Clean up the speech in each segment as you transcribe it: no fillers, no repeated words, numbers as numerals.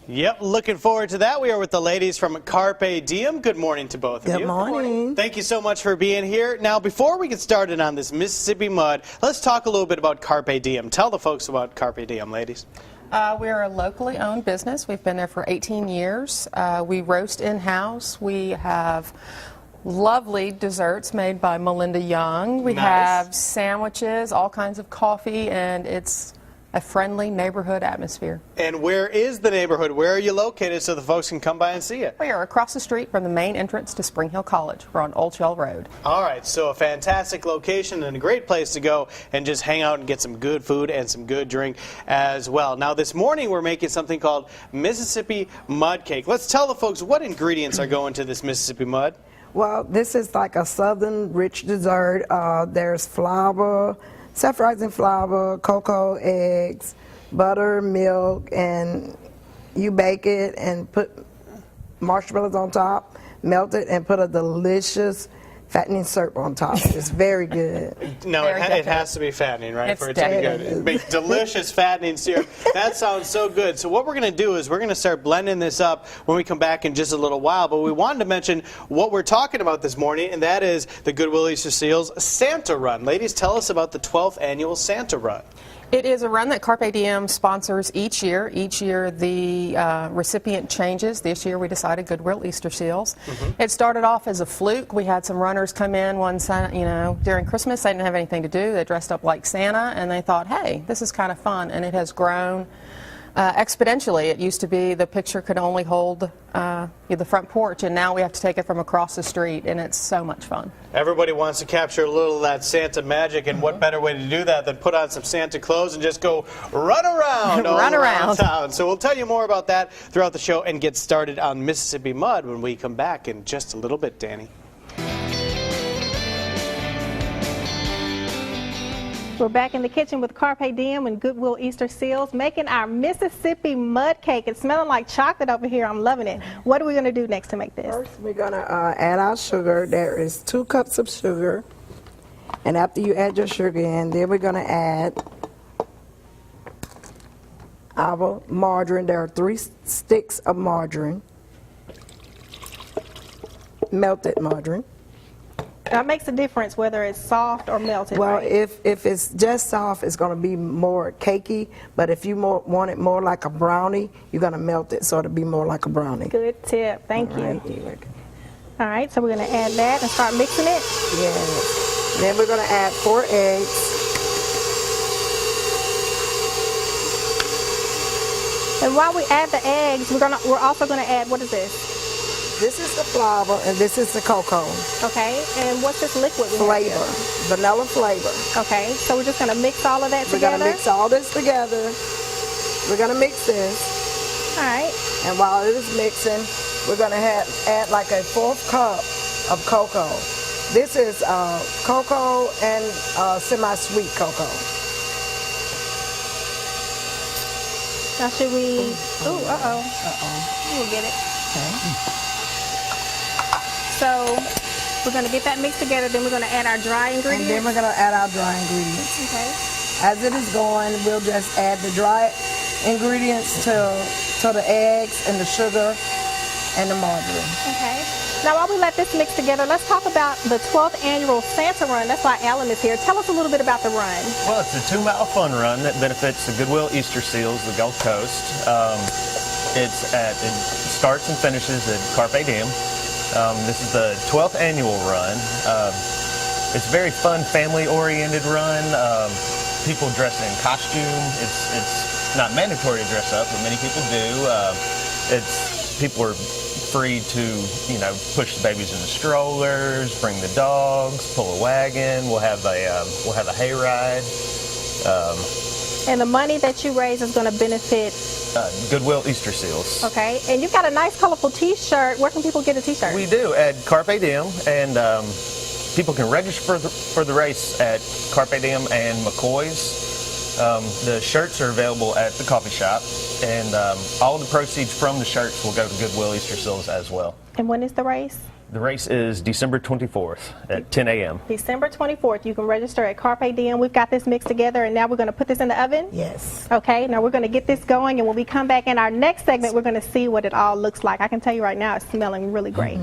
Yep, looking forward to that. We are with the ladies from Carpe Diem. Good morning to both of you. Good morning. Thank you so much for being here. Now, before we get started on this Mississippi mud, let's talk a little bit about Carpe Diem. Tell the folks about Carpe Diem, ladies. We're a locally owned business. We've been there for 18 years. We roast in-house. We have lovely desserts made by Melinda Young. We have sandwiches, all kinds of coffee, and it's a friendly neighborhood atmosphere. And where is the neighborhood? Where are you located so the folks can come by and see it? We are across the street from the main entrance to Spring Hill College. We're on Old Shell Road. All right, so a fantastic location and a great place to go and just hang out and get some good food and some good drink as well. Now, this morning we're making something called Mississippi Mud Cake. Let's tell the folks what ingredients are going to this Mississippi mud. Well, this is like a southern rich dessert. There's flour, self-rising flour, cocoa, eggs, butter, milk, and you bake it and put marshmallows on top, melt it, and put a delicious fattening syrup on top. It's very good. No, it has to be fattening, right? It's for it to be good. Make delicious fattening syrup. That sounds so good. So what we're going to do is we're going to start blending this up when we come back in just a little while. But we wanted to mention what we're talking about this morning, and that is the Goodwill Easter Seals Santa Run. Ladies, tell us about the 12th annual Santa Run. It is a run that Carpe Diem sponsors each year. Each year the recipient changes. This year we decided Goodwill Easter Seals. It started off as a fluke. We had some runners come in during Christmas. They didn't have anything to do. They dressed up like Santa and they thought, hey, this is kind of fun, and it has grown exponentially. It used to be the picture could only hold the front porch, and now we have to take it from across the street, and it's so much fun. Everybody wants to capture a little of that Santa magic, and what better way to do that than put on some Santa clothes and just go run around all around town. So we'll tell you more about that throughout the show and get started on Mississippi Mud when we come back in just a little bit, Danny. We're back in the kitchen with Carpe Diem and Goodwill Easter Seals, making our Mississippi mud cake. It's smelling like chocolate over here. I'm loving it. What are we going to do next to make this? First, we're going to add our sugar. There is 2 cups of sugar. And after you add your sugar in, then we're going to add our margarine. There are 3 sticks of margarine, melted margarine. That makes a difference whether it's soft or melted. Well, right? if it's just soft, it's going to be more cakey. But if you want it more like a brownie, you're going to melt it so it'll be more like a brownie. Good tip. Thank you. All right, so we're going to add that and start mixing it. Yes. Then we're going to add 4 eggs. And while we add the eggs, we're also going to add, what is this? This is the flour, and this is the cocoa. Okay, and what's this liquid? Flavor, vanilla flavor. Okay, so we're just going to mix all of that together? We're going to mix all this together. We're going to mix this. All right. And while it is mixing, we're going to add like a 4th cup of cocoa. This is cocoa and semi-sweet cocoa. Now should we, we'll get it. Okay. So we're going to get that mixed together, then we're going to add our dry ingredients. And then we're going to add our dry ingredients. Okay. As it is going, we'll just add the dry ingredients to the eggs and the sugar and the margarine. Okay. Now while we let this mix together, let's talk about the 12th annual Santa Run. That's why Alan is here. Tell us a little bit about the run. Well, it's a 2-mile fun run that benefits the Goodwill Easter Seals, the Gulf Coast. It starts and finishes at Carpe Diem. This is the 12th annual run. It's a very fun, family-oriented run. People dress in costume. It's not mandatory to dress up, but many people do. People are free to, push the babies in the strollers, bring the dogs, pull a wagon. We'll have a hayride. And the money that you raise is going to benefit Goodwill Easter Seals. Okay, and you've got a nice colorful t-shirt. Where can people get a t-shirt? We do at Carpe Diem, and people can register for the race at Carpe Diem and McCoy's. The shirts are available at the coffee shop, and all of the proceeds from the shirts will go to Goodwill Easter Seals as well. And when is the race? The race is December 24th at 10 a.m. December 24th. You can register at Carpe Diem. We've got this mixed together, and now we're going to put this in the oven. Yes. Okay, now we're going to get this going, and when we come back in our next segment, we're going to see what it all looks like. I can tell you right now, it's smelling really great.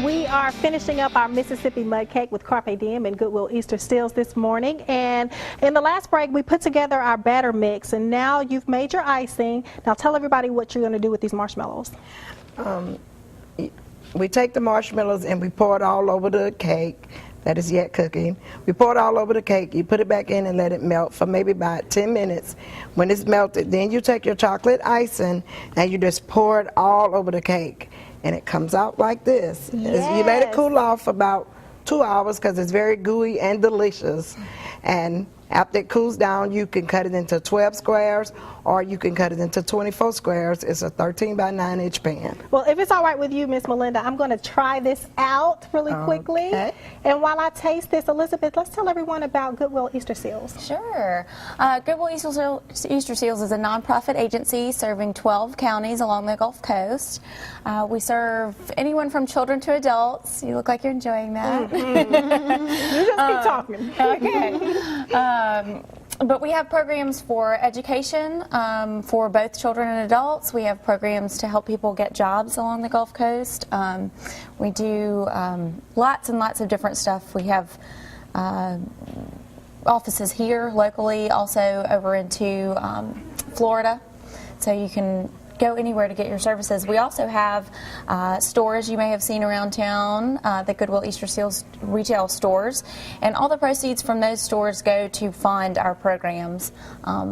We are finishing up our Mississippi mud cake with Carpe Diem and Goodwill Easter Seals this morning. And in the last break, we put together our batter mix, and now you've made your icing. Now tell everybody what you're going to do with these marshmallows. We take the marshmallows and we pour it all over the cake that is yet cooking. We pour it all over the cake. You put it back in and let it melt for maybe about 10 minutes. When it's melted, then you take your chocolate icing and you just pour it all over the cake. And it comes out like this. Yes. You let it cool off about 2 hours because it's very gooey and delicious. And after it cools down, you can cut it into 12 squares or you can cut it into 24 squares. It's a 13 by 9 inch pan. Well, if it's all right with you, Miss Melinda, I'm going to try this out really quickly. Okay. And while I taste this, Elizabeth, let's tell everyone about Goodwill Easter Seals. Sure. Goodwill Easter Seals is a nonprofit agency serving 12 counties along the Gulf Coast. We serve anyone from children to adults. You look like you're enjoying that. You just keep talking. Okay. But we have programs for education for both children and adults. We have programs to help people get jobs along the Gulf Coast. We do lots and lots of different stuff. We have offices here locally, also over into Florida, so you can go anywhere to get your services. We also have stores you may have seen around town, the Goodwill Easter Seals retail stores, and all the proceeds from those stores go to fund our programs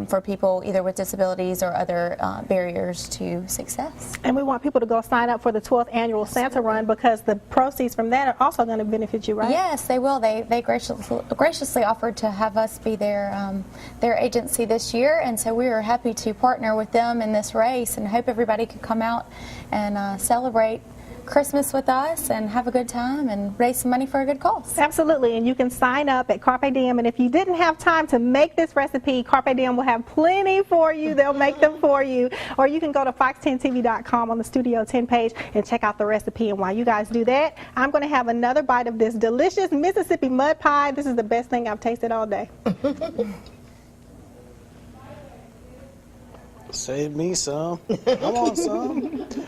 for people either with disabilities or other barriers to success. And we want people to go sign up for the 12th annual Santa Run because the proceeds from that are also going to benefit you, right? Yes, they will. They graciously offered to have us be their agency this year, and so we are happy to partner with them in this race and hope everybody could come out and celebrate Christmas with us and have a good time and raise some money for a good cause. Absolutely, and you can sign up at Carpe Diem, and if you didn't have time to make this recipe, Carpe Diem will have plenty for you. They'll make them for you, or you can go to fox10tv.com on the Studio 10 page and check out the recipe. And while you guys do that, I'm going to have another bite of this delicious Mississippi mud pie. This is the best thing I've tasted all day. Save me some. I want some.